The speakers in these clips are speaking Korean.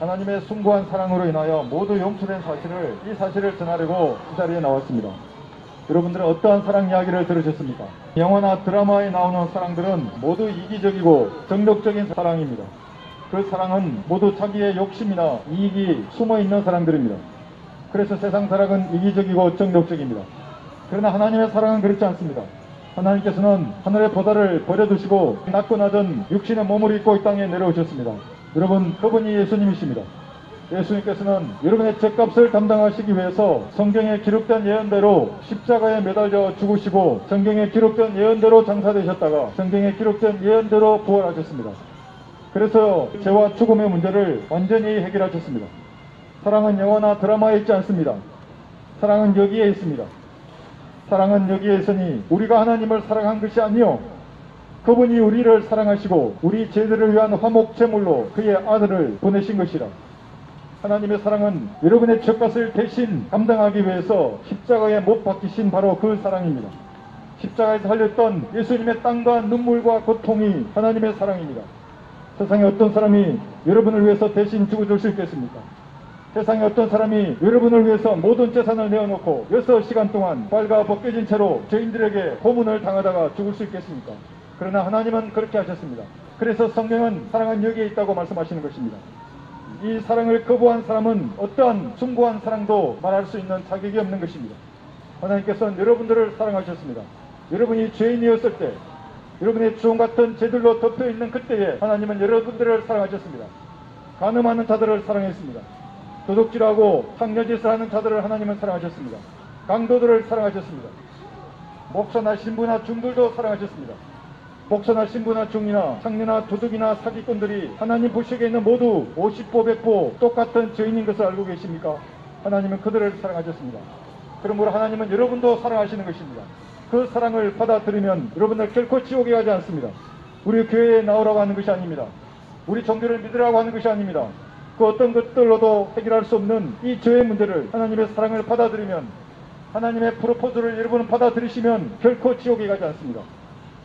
하나님의 숭고한 사랑으로 인하여 모두 용서된 사실을, 이 사실을 전하려고 이 자리에 나왔습니다. 여러분들은 어떠한 사랑 이야기를 들으셨습니까? 영화나 드라마에 나오는 사랑들은 모두 이기적이고 정력적인 사랑입니다. 그 사랑은 모두 자기의 욕심이나 이익이 숨어있는 사랑들입니다. 그래서 세상 사랑은 이기적이고 정력적입니다. 그러나 하나님의 사랑은 그렇지 않습니다. 하나님께서는 하늘의 보다를 버려두시고 낮고 낮은 육신의 몸을 입고 이 땅에 내려오셨습니다. 여러분, 그분이 예수님이십니다. 예수님께서는 여러분의 죄값을 담당하시기 위해서 성경에 기록된 예언대로 십자가에 매달려 죽으시고 성경에 기록된 예언대로 장사되셨다가 성경에 기록된 예언대로 부활하셨습니다. 그래서 죄와 죽음의 문제를 완전히 해결하셨습니다. 사랑은 영화나 드라마에 있지 않습니다. 사랑은 여기에 있습니다. 사랑은 여기에 있으니 우리가 하나님을 사랑한 것이 아니요 그분이 우리를 사랑하시고 우리 죄들을 위한 화목 제물로 그의 아들을 보내신 것이라. 하나님의 사랑은 여러분의 죄값을 대신 감당하기 위해서 십자가에 못 박히신 바로 그 사랑입니다. 십자가에서 흘렸던 예수님의 땀과 눈물과 고통이 하나님의 사랑입니다. 세상에 어떤 사람이 여러분을 위해서 대신 죽어줄 수 있겠습니까? 세상에 어떤 사람이 여러분을 위해서 모든 재산을 내어놓고 6시간 동안 빨가 벗겨진 채로 죄인들에게 고문을 당하다가 죽을 수 있겠습니까? 그러나 하나님은 그렇게 하셨습니다. 그래서 성경은 사랑은 여기에 있다고 말씀하시는 것입니다. 이 사랑을 거부한 사람은 어떠한 숭고한 사랑도 말할 수 있는 자격이 없는 것입니다. 하나님께서는 여러분들을 사랑하셨습니다. 여러분이 죄인이었을 때, 여러분의 주홍 같은 죄들로 덮여있는 그때에 하나님은 여러분들을 사랑하셨습니다. 간음하는 자들을 사랑했습니다. 도둑질하고 상여짓을 하는 자들을 하나님은 사랑하셨습니다. 강도들을 사랑하셨습니다. 목사나 신부나 중들도 사랑하셨습니다. 목사나 신부나 중이나 창녀나 도둑이나 사기꾼들이 하나님 보시기에는 모두 50보 100보 똑같은 죄인인 것을 알고 계십니까? 하나님은 그들을 사랑하셨습니다. 그러므로 하나님은 여러분도 사랑하시는 것입니다. 그 사랑을 받아들이면 여러분들 결코 지옥에 가지 않습니다. 우리 교회에 나오라고 하는 것이 아닙니다. 우리 종교를 믿으라고 하는 것이 아닙니다. 그 어떤 것들로도 해결할 수 없는 이 죄의 문제를 하나님의 사랑을 받아들이면, 하나님의 프로포즈를 여러분은 받아들이시면 결코 지옥에 가지 않습니다.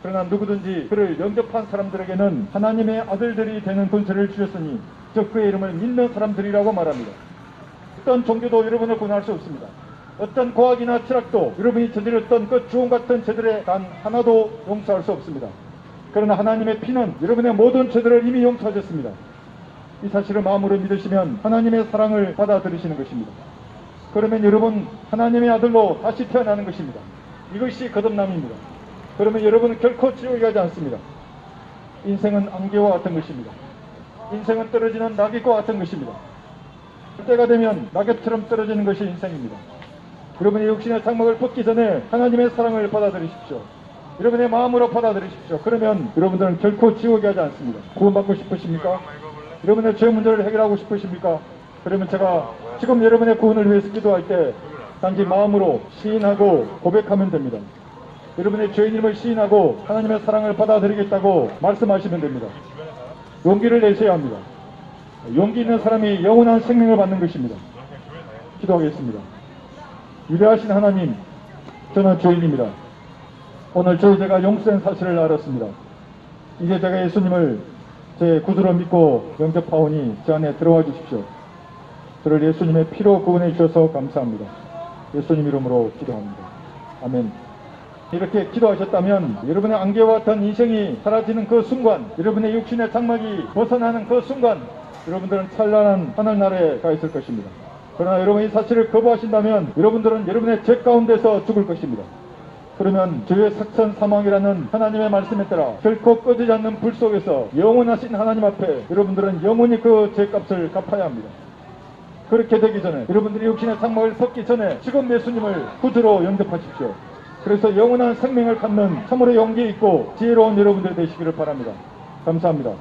그러나 누구든지 그를 영접한 사람들에게는 하나님의 아들들이 되는 권세를 주셨으니 즉 그의 이름을 믿는 사람들이라고 말합니다. 어떤 종교도 여러분을 구원할 수 없습니다. 어떤 과학이나 철학도 여러분이 저질렀던 그 주홍 같은 죄들의 단 하나도 용서할 수 없습니다. 그러나 하나님의 피는 여러분의 모든 죄들을 이미 용서하셨습니다. 이 사실을 마음으로 믿으시면 하나님의 사랑을 받아들이시는 것입니다. 그러면 여러분 하나님의 아들로 다시 태어나는 것입니다. 이것이 거듭남입니다. 그러면 여러분은 결코 지옥에 가지 않습니다. 인생은 안개와 같은 것입니다. 인생은 떨어지는 낙엽과 같은 것입니다. 때가 되면 낙엽처럼 떨어지는 것이 인생입니다. 여러분의 육신의 장막을 벗기 전에 하나님의 사랑을 받아들이십시오. 여러분의 마음으로 받아들이십시오. 그러면 여러분들은 결코 지옥에 가지 않습니다. 구원받고 싶으십니까? 여러분의 죄 문제를 해결하고 싶으십니까? 그러면 제가 지금 여러분의 구원을 위해서 기도할 때 단지 마음으로 시인하고 고백하면 됩니다. 여러분의 죄인임을 시인하고 하나님의 사랑을 받아들이겠다고 말씀하시면 됩니다. 용기를 내셔야 합니다. 용기 있는 사람이 영원한 생명을 받는 것입니다. 기도하겠습니다. 위대하신 하나님, 저는 죄인입니다. 오늘 저희 제가 용서된 사실을 알았습니다. 이제 제가 예수님을 제 구주로 믿고 영접하오니 제 안에 들어와 주십시오. 저를 예수님의 피로 구원해 주셔서 감사합니다. 예수님 이름으로 기도합니다. 아멘. 이렇게 기도하셨다면 여러분의 안개와 같은 인생이 사라지는 그 순간, 여러분의 육신의 장막이 벗어나는 그 순간 여러분들은 찬란한 하늘나라에 가 있을 것입니다. 그러나 여러분이 이 사실을 거부하신다면 여러분들은 여러분의 죄 가운데서 죽을 것입니다. 그러면 죄의 sak천 사망이라는 하나님의 말씀에 따라 결코 꺼지지 않는 불 속에서 영원하신 하나님 앞에 여러분들은 영원히 그 죄값을 갚아야 합니다. 그렇게 되기 전에, 여러분들이 육신의 장막을 벗기 전에 지금 예수님을 구주로 영접하십시오. 그래서 영원한 생명을 갖는 참으로 용기 있고 지혜로운 여러분들 되시기를 바랍니다. 감사합니다.